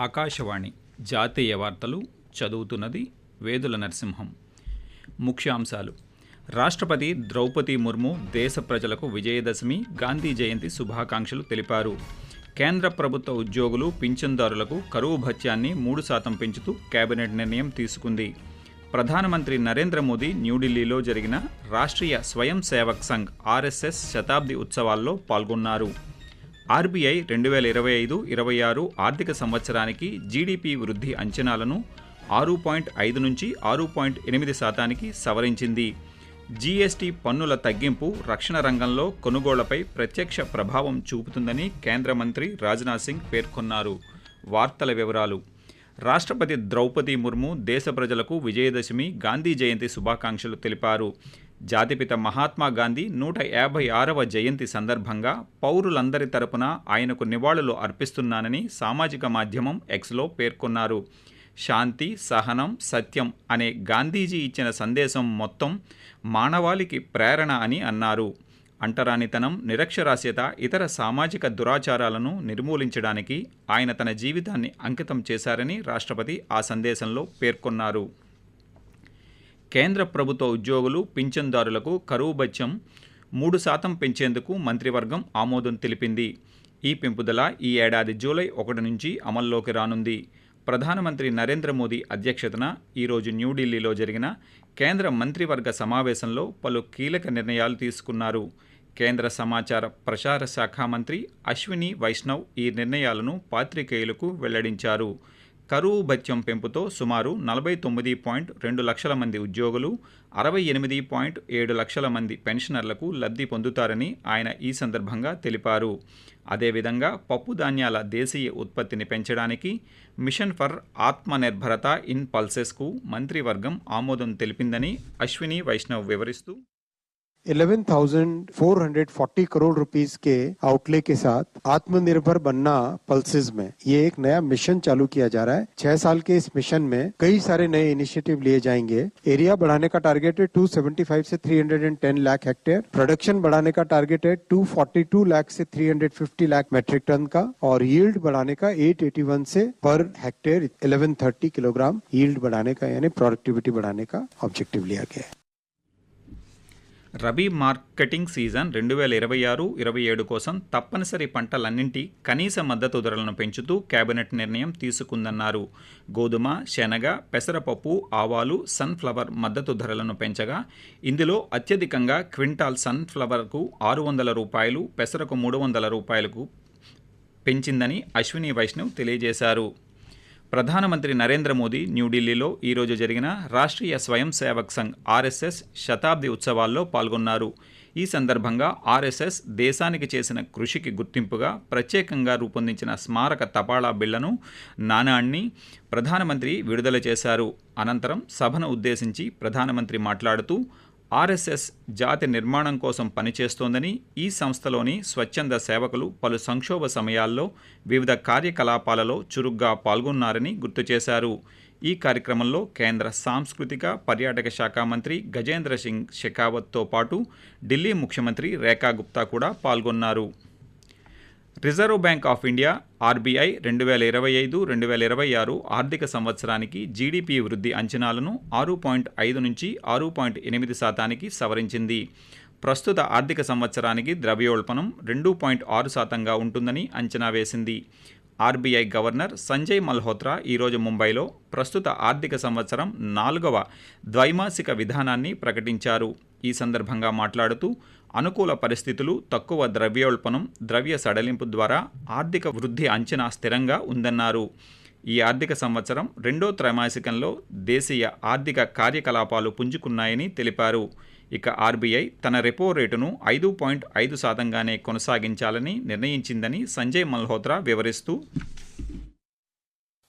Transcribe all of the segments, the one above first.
ఆకాశవాణి జాతీయ వార్తలు చదువుతున్నది వేదుల నరసింహం. ముఖ్యాంశాలు: రాష్ట్రపతి ద్రౌపది ముర్ము దేశ ప్రజలకు విజయదశమి, గాంధీ జయంతి శుభాకాంక్షలు తెలిపారు. కేంద్ర ప్రభుత్వ ఉద్యోగులు, పింఛన్దారులకు కరువు భత్యాన్ని 3% పెంచుతూ కేబినెట్ నిర్ణయం తీసుకుంది. ప్రధానమంత్రి నరేంద్ర మోదీ న్యూఢిల్లీలో జరిగిన రాష్ట్రీయ స్వయం సేవక్ సంఘ్ ఆర్ఎస్ఎస్ శతాబ్ది ఉత్సవాల్లో పాల్గొన్నారు. ఆర్బీఐ 2025-26 ఆర్థిక సంవత్సరానికి జీడీపీ వృద్ధి అంచనాలను 6.5 నుంచి 6.8% సవరించింది. జీఎస్టీ పన్నుల తగ్గింపు రక్షణ రంగంలో కొనుగోళ్లపై ప్రత్యక్ష ప్రభావం చూపుతుందని కేంద్ర మంత్రి రాజ్నాథ్ సింగ్ పేర్కొన్నారు. వార్తల వివరాలు: రాష్ట్రపతి ద్రౌపది ముర్ము దేశ ప్రజలకు విజయదశమి, గాంధీ జయంతి శుభాకాంక్షలు తెలిపారు. జాతిపిత మహాత్మా గాంధీ 156వ జయంతి సందర్భంగా పౌరులందరి తరపున ఆయనకు నివాళులు అర్పిస్తున్నానని సామాజిక మాధ్యమం ఎక్స్లో పేర్కొన్నారు. శాంతి, సహనం, సత్యం అనే గాంధీజీ ఇచ్చిన సందేశం మొత్తం మానవాళికి ప్రేరణ అని అన్నారు. అంటరానితనం, నిరక్షరాస్యత, ఇతర సామాజిక దురాచారాలను నిర్మూలించడానికి ఆయన తన జీవితాన్ని అంకితం చేశారని రాష్ట్రపతి ఆ సందేశంలో పేర్కొన్నారు. కేంద్ర ప్రభుత్వ ఉద్యోగులు, పింఛన్దారులకు కరువు భత్యం 3% పెంచేందుకు మంత్రివర్గం ఆమోదం తెలిపింది. ఈ పెంపుదల ఈ ఏడాది జూలై 1 నుంచి అమల్లోకి రానుంది. ప్రధానమంత్రి నరేంద్ర మోదీ అధ్యక్షతన ఈరోజు న్యూఢిల్లీలో జరిగిన కేంద్ర మంత్రివర్గ సమావేశంలో పలు కీలక నిర్ణయాలు తీసుకున్నారు. కేంద్ర సమాచార ప్రసార శాఖ మంత్రి అశ్విని వైష్ణవ్ ఈ నిర్ణయాలను పాత్రికేయులకు వెల్లడించారు. కరువు భత్యం పెంపుతో సుమారు 49.2 లక్షల మంది ఉద్యోగులు, 68.7 లక్షల మంది పెన్షనర్లకు లబ్ధి పొందుతారని ఆయన ఈ సందర్భంగా తెలిపారు. అదేవిధంగా పప్పు ధాన్యాల దేశీయ ఉత్పత్తిని పెంచడానికి మిషన్ ఫర్ ఆత్మనిర్భరత ఇన్ పల్సెస్కు మంత్రివర్గం ఆమోదం తెలిపిందని అశ్విని వైష్ణవ్ వివరిస్తూ, 11,440 करोड़ रुपीस के आउटले के साथ आत्मनिर्भर बनना पल्सेस में ये एक नया मिशन चालू किया जा रहा है। 6 साल के इस मिशन में कई सारे नए इनिशिएटिव लिए जाएंगे। एरिया बढ़ाने का टारगेट है 275 से 310 लाख हेक्टेयर। प्रोडक्शन बढ़ाने का टारगेट है 242 लाख से 350 लाख मेट्रिक टन का, और यील्ड बढ़ाने का 881 से पर हेक्टेयर 1130 किलोग्राम यील्ड बढ़ाने का, यानी प्रोडक्टिविटी बढ़ाने का ऑब्जेक्टिव लिया गया है. రబీ మార్కెటింగ్ సీజన్ 2026-27 కోసం తప్పనిసరి పంటలన్నింటి కనీస మద్దతు ధరలను పెంచుతూ కేబినెట్ నిర్ణయం తీసుకుందన్నారు. గోధుమ, శనగ, పెసరపప్పు, ఆవాలు, సన్ఫ్లవర్ మద్దతు ధరలను పెంచగా ఇందులో అత్యధికంగా క్వింటాల్ సన్ఫ్లవర్కు 600 రూపాయలు, పెసరకు 300 రూపాయలకు పెంచిందని అశ్విని వైష్ణవ్ తెలియజేశారు. ప్రధానమంత్రి నరేంద్ర మోదీ న్యూఢిల్లీలో ఈరోజు జరిగిన రాష్ట్రీయ స్వయం సేవక్ సంఘ్ ఆర్ఎస్ఎస్ శతాబ్ది ఉత్సవాల్లో పాల్గొన్నారు. ఈ సందర్భంగా ఆర్ఎస్ఎస్ దేశానికి చేసిన కృషికి గుర్తింపుగా ప్రత్యేకంగా రూపొందించిన స్మారక తపాలా బిళ్లను, నాణాన్ని ప్రధానమంత్రి విడుదల చేశారు. అనంతరం సభను ఉద్దేశించి ప్రధానమంత్రి మాట్లాడుతూ, ఆర్ఎస్ఎస్ జాతి నిర్మాణం కోసం పనిచేస్తోందని, ఈ సంస్థలోని స్వచ్ఛంద సేవకులు పలు సంక్షోభ సమయాల్లో వివిధ కార్యకలాపాలలో చురుగ్గా పాల్గొన్నారని గుర్తు చేశారు. ఈ కార్యక్రమంలో కేంద్ర సాంస్కృతిక పర్యాటక శాఖ మంత్రి గజేంద్ర సింగ్ షెకావత్తో పాటు ఢిల్లీ ముఖ్యమంత్రి రేఖా గుప్తా కూడా పాల్గొన్నారు. Reserve bank of India RBI 2025-26 ఆర్థిక సంవత్సరానికి జీడీపీ వృద్ధి అంచనాలను 6.5 నుంచి 6.8% సవరించింది. ప్రస్తుత ఆర్థిక సంవత్సరానికి ద్రవ్యోల్బణం 2.6%గా ఉంటుందని అంచనా వేసింది. ఆర్బీఐ గవర్నర్ సంజయ్ మల్హోత్రా ఈరోజు ముంబైలో ప్రస్తుత ఆర్థిక సంవత్సరం 4వ ద్వైమాసిక విధానాన్ని ప్రకటించారు. ఈ సందర్భంగా మాట్లాడుతూ, అనుకూల పరిస్థితులు, తక్కువ ద్రవ్యోల్బణం, ద్రవ్య సడలింపు ద్వారా ఆర్థిక వృద్ధి అంచనా స్థిరంగా ఉందన్నారు. ఈ ఆర్థిక సంవత్సరం 2వ త్రైమాసికంలో దేశీయ ఆర్థిక కార్యకలాపాలు పుంజుకున్నాయని తెలిపారు. ఇక ఆర్బీఐ తన రెపో రేటును 5.5%గానే కొనసాగించాలని నిర్ణయించిందని సంజయ్ మల్హోత్రా వివరిస్తూ,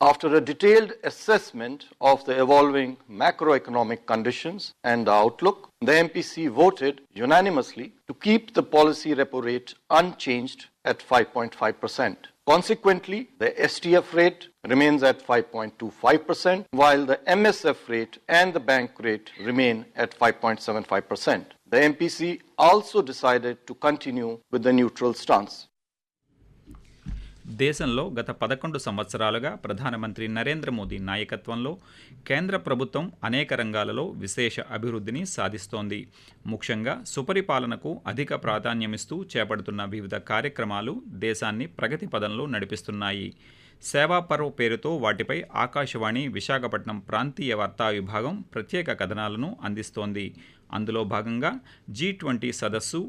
After a detailed assessment of the evolving macroeconomic conditions and the outlook, the MPC voted unanimously to keep the policy repo rate unchanged at 5.5%. Consequently, the STF rate remains at 5.25%, while the MSF rate and the bank rate remain at 5.75%. The MPC also decided to continue with the neutral stance. దేశంలో గత 11 సంవత్సరాలుగా ప్రధానమంత్రి నరేంద్ర మోదీ నాయకత్వంలో కేంద్ర ప్రభుత్వం అనేక రంగాలలో విశేష అభివృద్ధిని సాధిస్తోంది. ముఖ్యంగా సుపరిపాలనకు అధిక ప్రాధాన్యమిస్తూ చేపడుతున్న వివిధ కార్యక్రమాలు దేశాన్ని ప్రగతి పదంలో నడిపిస్తున్నాయి. సేవాపర్వ్ పేరుతో వాటిపై ఆకాశవాణి విశాఖపట్నం ప్రాంతీయ వార్తా విభాగం ప్రత్యేక కథనాలను అందిస్తోంది. అందులో భాగంగా G20 సదస్సు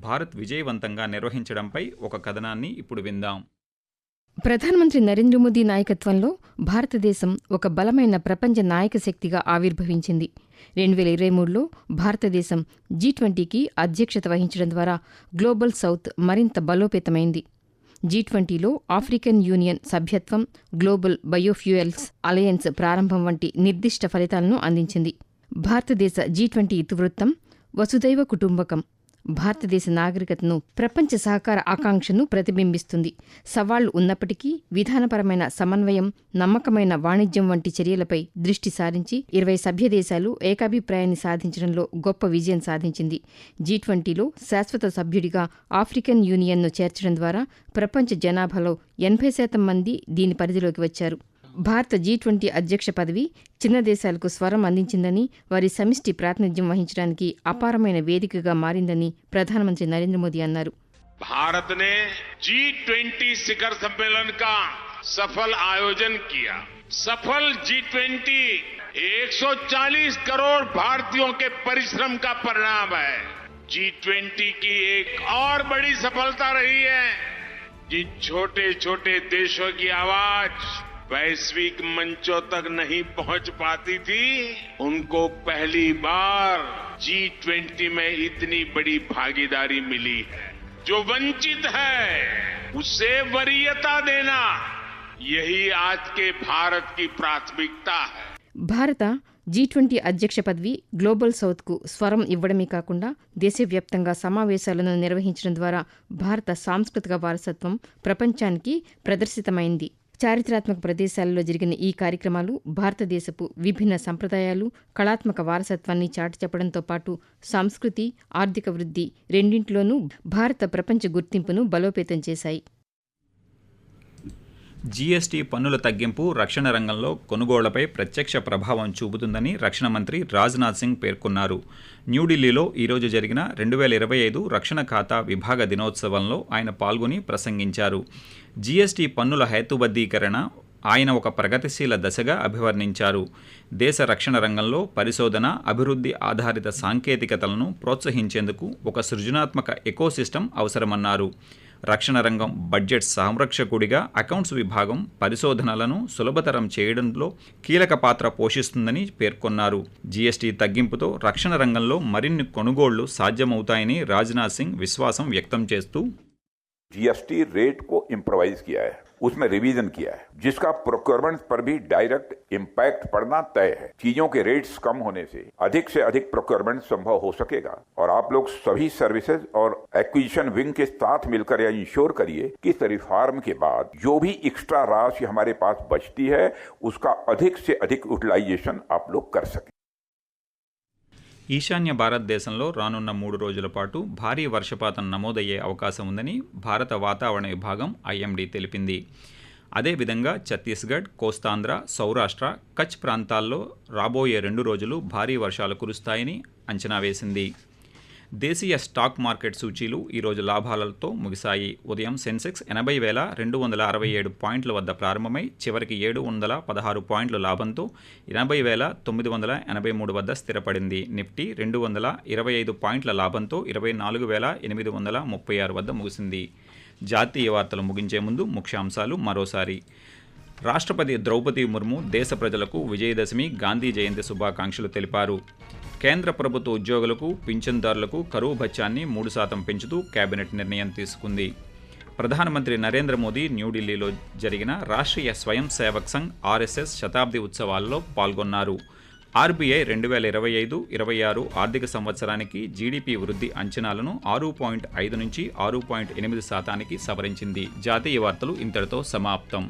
భారత్ విజయవంతంగా నిర్వహించడంపై ఒక కథనాన్ని ఇప్పుడు విందాం. ప్రధానమంత్రి నరేంద్ర మోదీ నాయకత్వంలో భారతదేశం ఒక బలమైన ప్రపంచ నాయక శక్తిగా ఆవిర్భవించింది. 2023లో భారతదేశం G20కి అధ్యక్షత వహించడం ద్వారా గ్లోబల్ సౌత్ మరింత బలోపేతమైంది. G20లో ఆఫ్రికన్ యూనియన్ సభ్యత్వం, గ్లోబల్ బయోఫ్యూయల్స్ అలయన్స్ ప్రారంభం వంటి నిర్దిష్ట ఫలితాలను అందించింది. భారతదేశ G20 ఇతివృత్తం వసుదైవ కుటుంబకం భారతదేశ నాగరికతను, ప్రపంచ సహకార ఆకాంక్షను ప్రతిబింబిస్తుంది. సవాళ్లు ఉన్నప్పటికీ విధానపరమైన సమన్వయం, నమ్మకమైన వాణిజ్యం వంటి చర్యలపై దృష్టి సారించి 20 సభ్య దేశాలు ఏకాభిప్రాయాన్ని సాధించడంలో గొప్ప విజయం సాధించింది. G20లో శాశ్వత సభ్యుడిగా ఆఫ్రికన్ యూనియన్ను చేర్చడం ద్వారా ప్రపంచ జనాభాలో 80% మంది దీని పరిధిలోకి వచ్చారు. భారత G20 అధ్యక్ష పదవి చిన్న దేశాలకు స్వరం అందించిందని, వారి సమిష్టి ప్రాతినిధ్యం వహించడానికి అపారమైన వేదికగా మారిందని ప్రధానమంత్రి నరేంద్ర మోదీ అన్నారు. भारत ने G20 शिखर सम्मेलन का सफल आयोजन किया. सफल G20 140 करोड़ भारतीयों के परिश्रम का परिणाम है. G20 की एक और बड़ी सफलता रही है. जिन छोटे छोटे देशों की आवाज वैश्विक मंचों तक नहीं पहुंच पाती थी, उनको पहली बार G20 में इतनी बड़ी भागीदारी मिली है. जो वंचित है उसे वरीयता देना, यही आज के भारत की प्राथमिकता है. భారత G20 అధ్యక్ష పదవి గ్లోబల్ సౌత్కు స్వరం ఇవ్వడమే కాకుండా దేశవ్యాప్తంగా సమావేశాలను నిర్వహించడం ద్వారా భారత సాంస్కృతిక వారసత్వం ప్రపంచానికి ప్రదర్శితమైంది. చారిత్రాత్మక ప్రదేశాలలో జరిగిన ఈ కార్యక్రమాలు భారతదేశపు విభిన్న సంప్రదాయాలు, కళాత్మక వారసత్వాన్ని చాటి చెప్పడంతో పాటు సంస్కృతి, ఆర్థిక వృద్ధి రెండింటిలోనూ భారత ప్రపంచ గుర్తింపును బలోపేతం చేశాయి. GST పన్నుల తగ్గింపు రక్షణ రంగంలో కొనుగోళ్లపై ప్రత్యక్ష ప్రభావం చూపుతుందని రక్షణ మంత్రి రాజ్నాథ్ సింగ్ పేర్కొన్నారు. న్యూఢిల్లీలో ఈరోజు జరిగిన 2025 రక్షణ ఖాతా విభాగ దినోత్సవంలో ఆయన పాల్గొని ప్రసంగించారు. GST పన్నుల హేతుబద్ధీకరణ ఆయన ఒక ప్రగతిశీల దశగా అభివర్ణించారు. దేశ రక్షణ రంగంలో పరిశోధన, అభివృద్ధి ఆధారిత సాంకేతికతలను ప్రోత్సహించేందుకు ఒక సృజనాత్మక ఎకోసిస్టమ్ అవసరమన్నారు. రక్షణ రంగం బడ్జెట్ సంరక్షకుడిగా అకౌంట్స్ విభాగం పరిశోధనలను సులభతరం చేయడంలో కీలక పాత్ర పోషిస్తుందని పేర్కొన్నారు. GST తగ్గింపుతో రక్షణ రంగంలో మరిన్ని కొనుగోళ్లు సాధ్యమవుతాయని రాజ్నాథ్ సింగ్ విశ్వాసం వ్యక్తం చేస్తూ GST रेट को इम्प्रोवाइज किया है, उसमें रिवीजन किया है, जिसका प्रोक्योरमेंट पर भी डायरेक्ट इम्पैक्ट पड़ना तय है. चीजों के रेट्स कम होने से अधिक प्रोक्योरमेंट संभव हो सकेगा. और आप लोग सभी सर्विसेज और एक्विजिशन विंग के साथ मिलकर यह इंश्योर करिए कि इस रिफॉर्म के बाद जो भी एक्स्ट्रा राशि हमारे पास बचती है उसका अधिक से अधिक यूटिलाइजेशन आप लोग कर सकें. ఈశాన్య భారతదేశంలో రానున్న 3 రోజుల పాటు భారీ వర్షపాతం నమోదయ్యే అవకాశం ఉందని భారత వాతావరణ విభాగం IMD తెలిపింది. అదేవిధంగా ఛత్తీస్గఢ్, కోస్తాంధ్ర, సౌరాష్ట్ర, కచ్ ప్రాంతాల్లో రాబోయే 2 రోజులు భారీ వర్షాలు కురుస్తాయని అంచనా వేసింది. దేశీయ స్టాక్ మార్కెట్ సూచీలు ఈరోజు లాభాలతో ముగిశాయి. ఉదయం సెన్సెక్స్ 80,267 పాయింట్ల వద్ద ప్రారంభమై చివరికి 716 పాయింట్ల లాభంతో 80,983 వద్ద స్థిరపడింది. నిఫ్టీ 225 పాయింట్ల లాభంతో 24,836 వద్ద ముగిసింది. జాతీయ వార్తలు ముగించే ముందు ముఖ్యాంశాలు మరోసారి. రాష్ట్రపతి ద్రౌపది ముర్ము దేశ ప్రజలకు విజయదశమి, గాంధీ జయంతి శుభాకాంక్షలు తెలిపారు. కేంద్ర ప్రభుత్వ ఉద్యోగులకు, పింఛన్దారులకు కరువు భత్యాన్ని 3% పెంచుతూ కేబినెట్ నిర్ణయం తీసుకుంది. ప్రధానమంత్రి నరేంద్ర మోదీ న్యూఢిల్లీలో జరిగిన రాష్ట్రీయ స్వయం సేవక్ సంఘ్ RSS శతాబ్ది ఉత్సవాల్లో పాల్గొన్నారు. RBI 2025-26 ఆర్థిక సంవత్సరానికి GDP వృద్ధి అంచనాలను 6.5 నుంచి 6.8% సవరించింది. జాతీయ వార్తలు ఇంతటితో సమాప్తం.